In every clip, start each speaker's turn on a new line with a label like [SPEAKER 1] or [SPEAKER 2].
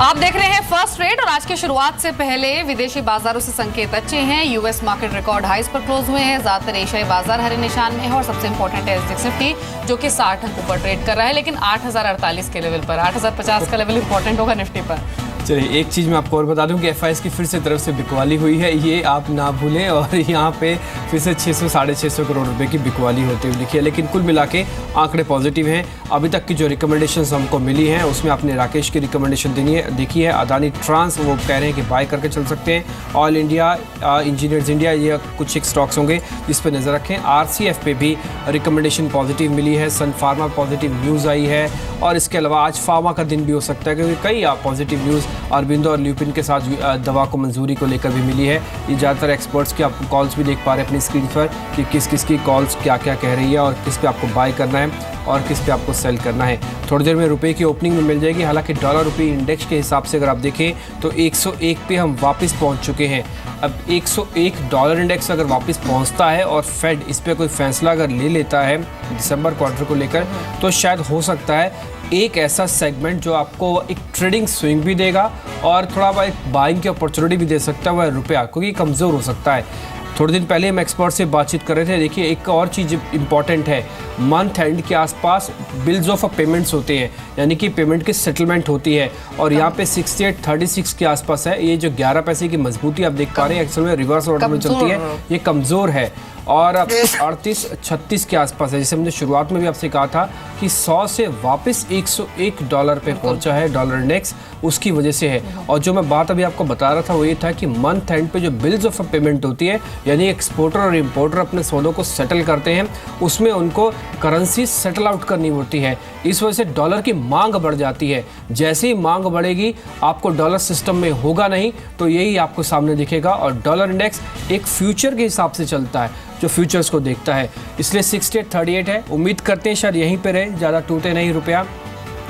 [SPEAKER 1] आप देख रहे हैं फर्स्ट रेट और आज की शुरुआत से पहले विदेशी बाजारों से संकेत अच्छे हैं। यूएस मार्केट रिकॉर्ड हाईज पर क्लोज हुए हैं। ज्यादातर एशियाई बाजार हरे निशान में है और सबसे इंपॉर्टेंट है एसएक्स निफ्टी जो कि 60 अंकों पर ट्रेड कर रहा है, लेकिन 8048 के लेवल पर। 8050 का लेवल इंपॉर्टेंट होगा निफ्टी पर।
[SPEAKER 2] चलिए एक चीज़ मैं आपको और बता दूं कि एफआईएस की फिर से तरफ से बिकवाली हुई है, ये आप ना भूलें। और यहाँ पे फिर से 600 साढ़े 600 करोड़ रुपए की बिकवाली होती हुई लिखी है, लेकिन कुल मिला के आंकड़े पॉजिटिव हैं। अभी तक की जो रिकमेंडेशंस हमको मिली हैं उसमें आपने राकेश की रिकमेंडेशन देखी है। अदानी ट्रांस वो कह रहे हैं कि बाय करके चल सकते हैं। ऑयल इंडिया, इंजीनियर्स इंडिया, ये कुछ एक स्टॉक्स होंगे जिस पर नज़र रखें। आरसीएफ पे भी रिकमेंडेशन पॉजिटिव मिली है। सन फार्मा पॉजिटिव न्यूज़ आई है और इसके अलावा आज फार्मा का दिन भी हो सकता है क्योंकि कई पॉजिटिव न्यूज़ अरबिंदो और ल्यूपिन के साथ दवा को मंजूरी को लेकर भी मिली है। ये ज़्यादातर एक्सपर्ट्स की आप कॉल्स भी देख पा रहे हैं अपनी स्क्रीन पर कि किस किस की कॉल्स क्या क्या कह रही है और किस पे आपको बाय करना है और किस पे आपको सेल करना है। थोड़ी देर में रुपए की ओपनिंग में मिल जाएगी। हालांकि डॉलर रुपये इंडेक्स के हिसाब से अगर आप देखें तो 101 पे हम वापस पहुंच चुके हैं। अब 101 डॉलर इंडेक्स अगर वापस पहुंचता है और फेड इस पे कोई फैसला अगर ले लेता है दिसंबर क्वार्टर को लेकर, तो शायद हो सकता है एक ऐसा सेगमेंट जो आपको एक ट्रेडिंग स्विंग भी देगा और थोड़ा एक बाइंग की अपॉर्चुनिटी भी दे सकता है, वह रुपया, क्योंकि कमज़ोर हो सकता है। थोड़े दिन पहले हम एक्सपर्ट से बातचीत कर रहे थे। देखिए एक और चीज़ इंपॉर्टेंट है, मंथ एंड के आसपास बिल्स ऑफ पेमेंट्स होते हैं, यानी कि पेमेंट की सेटलमेंट होती है और यहाँ पे 6836 के आसपास है। ये जो 11 पैसे की मजबूती आप देख पा रहे हैं एक्चुअल में रिवर्स ऑर्डर में चलती है, ये कमज़ोर है और 3836 के आसपास है। जैसे हमने शुरुआत में भी आपसे कहा था कि 100 से वापस 101 डॉलर पे पहुंचा है डॉलर इंडेक्स, उसकी वजह से है। और जो मैं बात अभी आपको बता रहा था वो ये था कि मंथ एंड पे जो बिल्स ऑफ पेमेंट होती है, यानी एक्सपोर्टर और इंपोर्टर अपने सौदों को सेटल करते हैं, उसमें उनको करेंसी सेटल आउट करनी होती है। इस वजह से डॉलर की मांग बढ़ जाती है। जैसे ही मांग बढ़ेगी आपको डॉलर सिस्टम में होगा नहीं, तो यही आपको सामने दिखेगा। और डॉलर इंडेक्स एक फ्यूचर के हिसाब से चलता है जो फ्यूचर्स को देखता है, इसलिए 6838 है। उम्मीद करते हैं शायद यहीं पे रहे, ज़्यादा टूटे नहीं रुपया।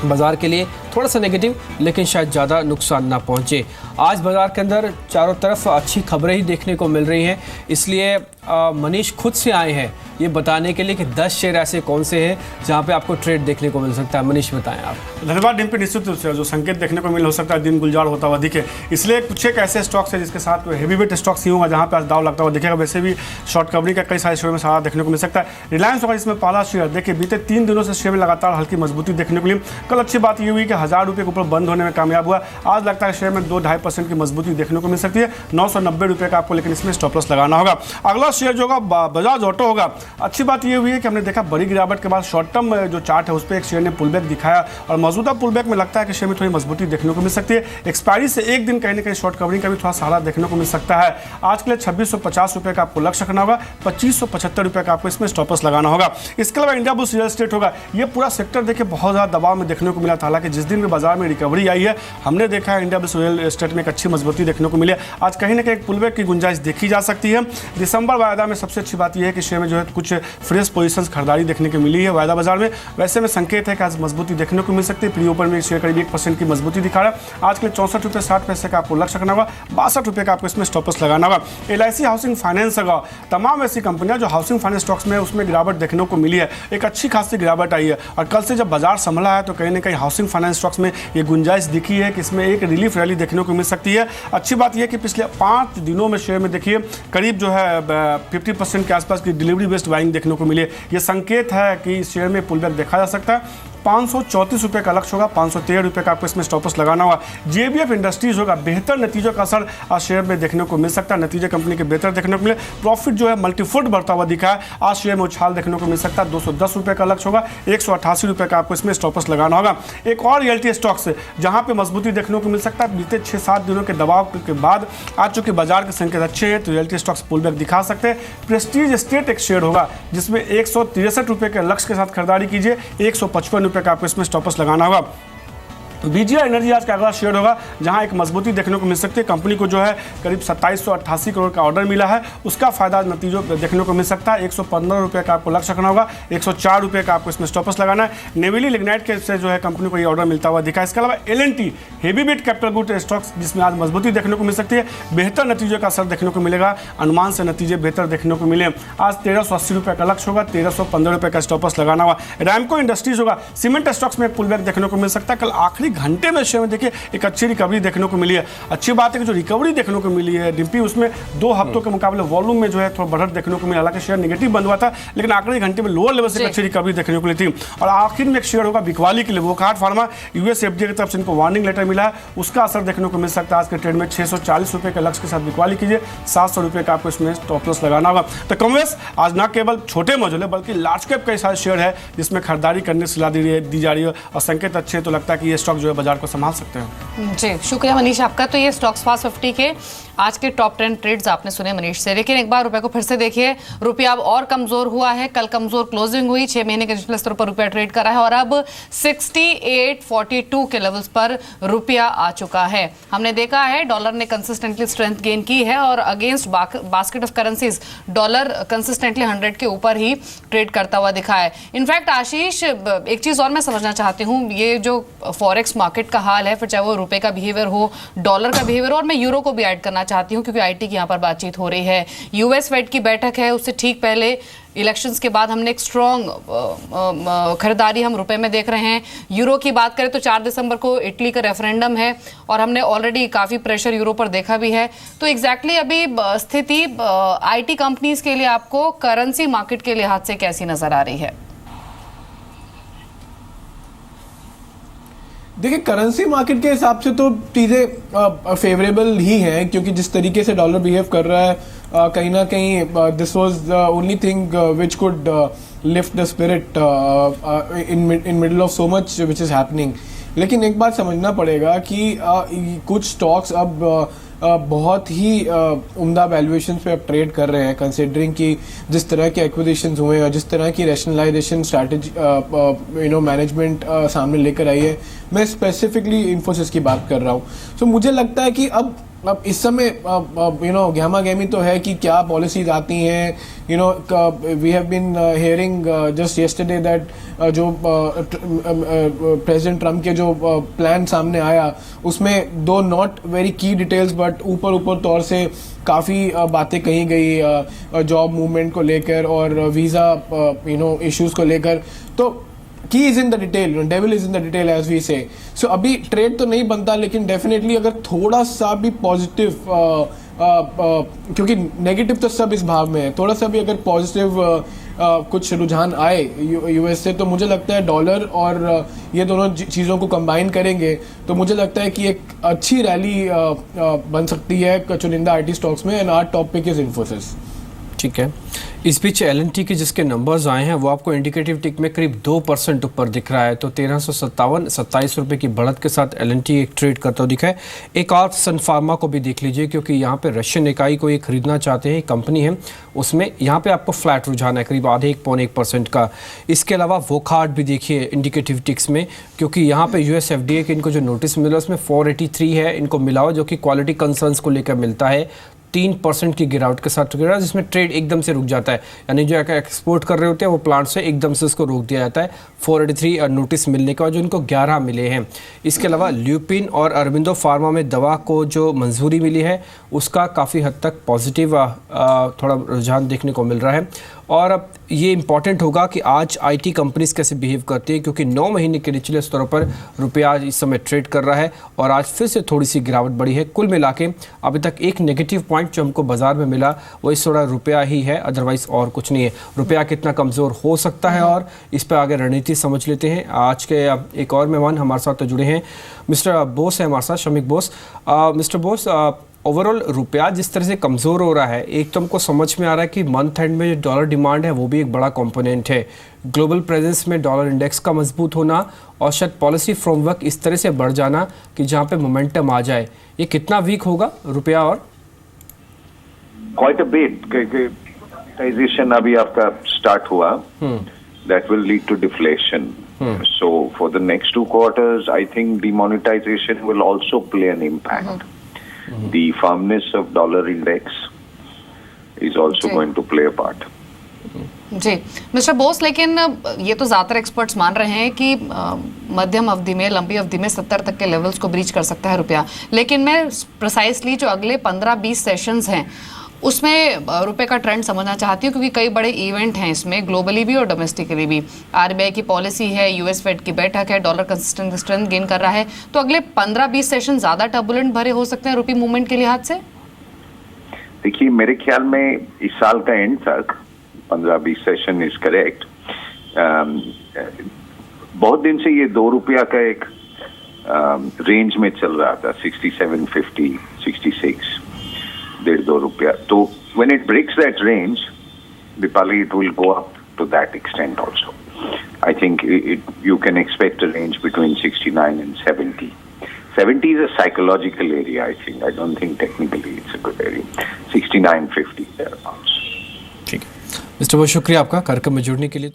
[SPEAKER 2] बाजार के लिए थोड़ा सा नेगेटिव, लेकिन शायद ज़्यादा नुकसान ना पहुंचे। आज बाजार के अंदर चारों तरफ अच्छी खबरें ही देखने को मिल रही हैं, इसलिए मनीष खुद से आए हैं ये बताने के लिए कि 10 शेयर ऐसे कौन से हैं जहां पे आपको ट्रेड देखने को मिल सकता है। मनीष बताएं आप।
[SPEAKER 3] धन्यवाद डिम्पी। निश्चित रूप से जो संकेत देखने को मिल हो सकता है दिन गुलजार होता हुआ दिखे, इसलिए कुछ एक ऐसे स्टॉक्स है जिसके साथ हेवी वेट स्टॉक्स ही होगा जहां पे आज दाव लगता हुआ दिखेगा। वैसे भी शॉर्ट कवरिंग का कई सारे शेयर में सारा देखने को मिल सकता है। रिलायंस होगा जिसमें पहला शेयर देखिए बीते 3 दिनों से शेयर में लगातार हल्की मजबूती देखने को मिली। कल अच्छी बात ये हुई कि 1000 रुपये के ऊपर बंद होने में कामयाब हुआ। आज लगता है शेयर में 2-2.5% की मजबूती देखने को मिल सकती है। 990 रुपये का आपको लेकिन इसमें स्टॉप लॉस लगाना होगा। अगला शेयर जो होगा बजाज ऑटो होगा। अच्छी बात ये हुई है कि हमने देखा बड़ी गिरावट के बाद शॉर्ट टर्म जो चार्ट है उस पर एक शेयर ने पुलबैक दिखाया और मौजूदा पुलबैक में लगता है कि शेयर में थोड़ी मजबूती देखने को मिल सकती है। एक्सपायरी से एक दिन कहीं ना कहीं शॉर्ट कवरिंग का भी थोड़ा सहारा देखने को मिल सकता है। आज के लिए 2650 रुपये का आपको लक्ष्य रखना होगा। 2575 रुपये का आपको इसमें स्टॉप लॉस लगाना होगा। इसके अलावा इंडिया बुल्स रियल एस्टेट होगा। ये पूरा सेक्टर देखिए बहुत ज़्यादा दबाव में देखने को मिला था। हालांकि जिस दिन भी बाजार में रिकवरी आई है हमने देखा है इंडिया बुल्स रियल एस्टेट में एक अच्छी मजबूती देखने को मिली है। आज कहीं ना कहीं एक पुलबैक की गुंजाइश देखी जा सकती है। दिसंबर वायदा में सबसे अच्छी बात यह है कि शेयर में जो है कुछ फ्रेश पोजीशंस खरीदारी देखने को मिली है वायदा बाजार में। वैसे में संकेत है कि आज मजबूती देखने को मिल सकती है। प्री ओपन में शेयर करीब 1% की मजबूती दिखा रहा है। आज के लिए 64 रुपये 60 पैसे का आपको लक्ष्य रखना होगा। 62 रुपये का आपको इसमें स्टॉप लॉस लगाना होगा। LIC हाउसिंग फाइनेंस होगा। तमाम ऐसी कंपनियां जो हाउसिंग फाइनेंस स्टॉक्स में उसमें गिरावट देखने को मिली है, एक अच्छी खासी गिरावट आई है। और कल से जब बाजार संभला है तो कहीं ना कहीं हाउसिंग फाइनेंस स्टॉक्स में ये गुंजाइश दिखी है कि इसमें एक रिलीफ रैली देखने को मिल सकती है। अच्छी बात यह कि पिछले 5 दिनों में शेयर में देखिए करीब जो है 50% के आसपास की डिलीवरी बेस्ड बाइंग देखने को मिली है। ये संकेत है कि इस शेयर में पुलबैक देखा जा सकता है। 534 रुपये का लक्ष्य होगा। 513 रुपये का आपको इसमें स्टॉप लॉस लगाना होगा। JBF इंडस्ट्रीज होगा। बेहतर नतीजों का असर आज शेयर में देखने को मिल सकता है। नतीजे कंपनी के बेहतर देखने को मिले। प्रॉफिट जो है मल्टीफुट बढ़ता हुआ दिखा है। आज शेयर में उछाल देखने को मिल सकता है। 210 रुपये का लक्ष्य होगा। 188 रुपये का आपको इसमें स्टॉप लॉस लगाना होगा। एक और रियल्टी स्टॉक्स जहां पे मजबूती देखने को मिल सकता है। बीते 6-7 दिनों के दबाव के बाद आज चूंकि बाजार के संकेत अच्छे हैं तो रियल्टी स्टॉक्स पुलबैक दिखा सकते हैं। प्रेस्टीज एस्टेट एक शेयर होगा जिसमें 163 रुपये के लक्ष्य के साथ खरीदारी कीजिए। 155 रुपये का आपको इसमें स्टॉप लॉस लगाना होगा। BGI एनर्जी आज का अगला शेयर होगा जहां एक मजबूती देखने को मिल सकती है। कंपनी को जो है करीब 2788 करोड़ का ऑर्डर मिला है, उसका फायदा नतीजों देखने को मिल सकता है। 115 रुपये का आपको लक्ष्य रखना होगा। 104 रुपये का आपको इसमें स्टॉप लॉस लगाना है। नेविली लिग्नाइट के से जो है कंपनी को ये ऑर्डर मिलता हुआ दिखा है। इसके अलावा L&T heavy weight capital good stocks जिसमें आज मजबूती देखने को मिल सकती है। बेहतर नतीजों का असर देखने को मिलेगा। अनुमान से नतीजे बेहतर देखने को मिले। आज 1380 रुपये का लक्ष्य होगा। 1315 रुपये का स्टॉप लॉस लगाना होगा। रैमको इंडस्ट्रीज होगा। सीमेंट स्टॉक्स में एक पुलबैक देखने को मिल सकता है। कल आखिरी घंटे में शेयर में देखिए एक अच्छी रिकवरी देखने को मिली है। अच्छी बात है कि जो रिकवरी देखने को मिली है डिम्पी, उसमें 2 हफ्तों के मुकाबले वॉल्यूम में जो है थोड़ा बढ़त देखने को मिला। हालांकि शेयर नेगेटिव बंद हुआ था, लेकिन आखिरी घंटे में लोअर लेवल से एक अच्छी रिकवरी देखने को मिली थी। और आखिर में एक शेयर होगा बिकवाली के लिए, वोकहार्ट फार्मा, यूएस एफडीए की तरफ से इनको वार्निंग लेटर मिला है, उसका असर देखने को मिल सकता है। आज के ट्रेड में 640 रुपये के लक्ष्य के साथ बिकवाली कीजिए, 700 रुपये का आपको इसमें स्टॉप लॉस लगाना होगा। तो कमोवेश आज न केवल छोटे मौजूद है बल्कि लार्ज कैप कई सारे शेयर है जिसमें खरीदारी करने की सलाह दी जा रही है, और संकेत अच्छे तो लगता है कि ये स्टॉक जो है बाजार को संभाल सकते हैं।
[SPEAKER 1] जी शुक्रिया मनीष आपका। तो ये स्टॉक्स फास्ट 50 के आज के टॉप 10 ट्रेड्स आपने सुने मनीष से। लेकिन एक बार रुपए को फिर से देखिए, रुपया अब और कमजोर हुआ है। कल कमजोर क्लोजिंग हुई, 6 महीने के निचले स्तर पर रुपया ट्रेड कर रहा है और अब 68.42 के लेवल्स पर रुपया आ चुका है। हमने देखा है डॉलर ने कंसिस्टेंटली स्ट्रेंथ गेन की है और against basket of currencies dollar consistently 100 के ऊपर ही ट्रेड करता हुआ दिखा है। इनफैक्ट आशीष, एक चीज और मैं समझना चाहती हूँ, ये जो फॉरेक्स मार्केट का हाल है, फिर चाहे वो रुपए का बिहेवियर हो, डॉलर का बिहेवियर हो, और मैं यूरो को भी ऐड करना चाहती हूँ क्योंकि आईटी की यहाँ पर बातचीत हो रही है। यूएस फेड की बैठक है, उससे ठीक पहले इलेक्शंस के बाद हमने एक स्ट्रॉन्ग खरीदारी हम रुपए में देख रहे हैं। यूरो की बात करें तो 4 दिसंबर को इटली का रेफरेंडम है और हमने ऑलरेडी काफ़ी प्रेशर यूरो पर देखा भी है। तो एग्जैक्टली अभी स्थिति आईटी कंपनीज के लिए आपको करेंसी मार्केट के लिहाज से कैसी नजर आ रही है?
[SPEAKER 4] देखिए, करेंसी मार्केट के हिसाब से तो चीज़ें फेवरेबल ही हैं, क्योंकि जिस तरीके से डॉलर बिहेव कर रहा है कहीं ना कहीं this was the only thing which could lift the spirit in middle of so much which is happening. लेकिन एक बात समझना पड़ेगा कि कुछ स्टॉक्स अब बहुत ही उम्दा वैल्यूएशन पे अब ट्रेड कर रहे हैं, कंसिडरिंग कि जिस तरह के एक्विजिशंस हुए और जिस तरह की रैशनलाइजेशन स्ट्रैटेजी मैनेजमेंट सामने लेकर आई है। मैं स्पेसिफिकली इन्फोसिस की बात कर रहा हूँ। सो मुझे लगता है कि अब इस समय गहमा गहमी तो है कि क्या पॉलिसीज आती हैं। We have been hearing just yesterday that जो प्रेसिडेंट ट्रम्प के जो प्लान सामने आया उसमें 2 not very key details but ऊपर तौर से काफ़ी बातें कही गई जॉब मूवमेंट को लेकर और वीज़ा इश्यूज़ को लेकर। तो key is in the detail, devil is in the detail as we say. So अभी ट्रेड तो नहीं बनता, लेकिन डेफिनेटली अगर थोड़ा सा भी पॉजिटिव क्योंकि नेगेटिव तो सब इस भाव में है, थोड़ा सा भी अगर पॉजिटिव कुछ रुझान आए यूएस से, तो मुझे लगता है डॉलर और ये दोनों चीज़ों को कंबाइन करेंगे तो मुझे लगता है कि एक अच्छी रैली बन सकती है चुनिंदा आईटी स्टॉक्स में। And our top pick is Infosys.
[SPEAKER 2] ठीक है, इस बीच एल&टी के जिसके नंबर्स आए हैं वो आपको इंडिकेटिव टिक में करीब 2% ऊपर दिख रहा है। तो 1357 रुपये की बढ़त के साथ एल&टी एक ट्रेड करता हुआ दिखा है। एक और सन फार्मा को भी देख लीजिए, क्योंकि यहाँ पे रशियन इकाई को ये खरीदना चाहते हैं, कंपनी है, उसमें यहाँ पे आपको फ्लैट रुझान है करीब आधे 1.1% का। इसके अलावा वोकहार्ट भी देखिए इंडिकेटिव टिक्स में, क्योंकि यहाँ पे यूएस एफडीए के इनको जो नोटिस मिला उसमें 483 है इनको मिला हुआ, जो कि क्वालिटी कंसर्न्स को लेकर मिलता है। 3% की गिरावट के साथ गिरा, जिसमें ट्रेड एकदम से रुक जाता है, यानी जो एक्सपोर्ट कर रहे होते हैं वो प्लांट से एकदम से उसको रोक दिया जाता है 483 नोटिस मिलने के बाद, जो इनको 11 मिले हैं। इसके अलावा ल्यूपिन और अरबिंदो फार्मा में दवा को जो मंजूरी मिली है उसका काफ़ी हद तक पॉजिटिव थोड़ा रुझान देखने को मिल रहा है। और अब ये इंपॉर्टेंट होगा कि आज आईटी कंपनीज कैसे बिहेव करती है, क्योंकि 9 महीने के निचले स्तरों पर रुपया आज इस समय ट्रेड कर रहा है और आज फिर से थोड़ी सी गिरावट बढ़ी है। कुल मिला के अभी तक एक नेगेटिव पॉइंट जो हमको बाजार में मिला वो इस थोड़ा रुपया ही है, अदरवाइज और कुछ नहीं है। रुपया कितना कमज़ोर हो सकता है और इस पर आगे रणनीति समझ लेते हैं। आज के एक और मेहमान हमारे साथ तो जुड़े हैं, मिस्टर बोस है हमारे साथ, शमिक बोस। मिस्टर बोस, ओवरऑल रुपया जिस तरह से कमज़ोर हो रहा है, एक तो हमको समझ में आ रहा है कि मंथ एंड में जो डॉलर डिमांड है वो भी एक बड़ा कंपोनेंट है, ग्लोबल प्रेजेंस में डॉलर इंडेक्स का मजबूत होना और शायद पॉलिसी फ्रेमवर्क इस तरह से बढ़ जाना कि जहाँ पे मोमेंटम आ जाए। ये कितना वीक होगा रुपया? और
[SPEAKER 5] क्वाइट अ बिट, क्योंकि अभी आपका स्टार्ट हुआ, that will lead to deflation. So for the next 2 quarters, I think demonetization will also play an impact. The firmness of dollar index is also going to play a part.
[SPEAKER 1] जी mister Bose, लेकिन ये तो ज़्यादातर experts मान रहे हैं कि मध्यम अवधि में, लंबी अवधि में 70 तक के लेवल्स को ब्रीच कर सकता है रुपया। लेकिन मैं प्रिसाइसली जो अगले 15-20 सेशंस हैं उसमें रुपए का ट्रेंड समझना चाहती हूँ, क्योंकि कई बड़े इवेंट हैं इसमें, ग्लोबली भी और डोमेस्टिकली भी। आरबीआई की पॉलिसी है, यूएस फेड की बैठक है, डॉलर कंसिस्टेंट स्ट्रेंथ गेन कर रहा है, तो अगले 15-20 सेशन ज्यादा टर्बुलेंट भरे हो सकते हैं रुपी मूवमेंट के लिहाज से।
[SPEAKER 5] देखिए, मेरे ख्याल में इस साल का एंड तक 15-20 सेशन इज करेक्ट। बहुत दिन से ये ₹2 का एक रेंज में चल रहा था, 67.50, 66, ₹1.5। तो when it breaks that range, Dipali, it will go up to that extent also. I think you can expect a range between 69 and 70. 70 is a psychological area, I think. I don't think technically it's a good area. 69, 50 thereabouts.
[SPEAKER 2] ठीक है mister, बहुत शुक्रिया आपका कार्यक्रम में जुड़ने के लिए।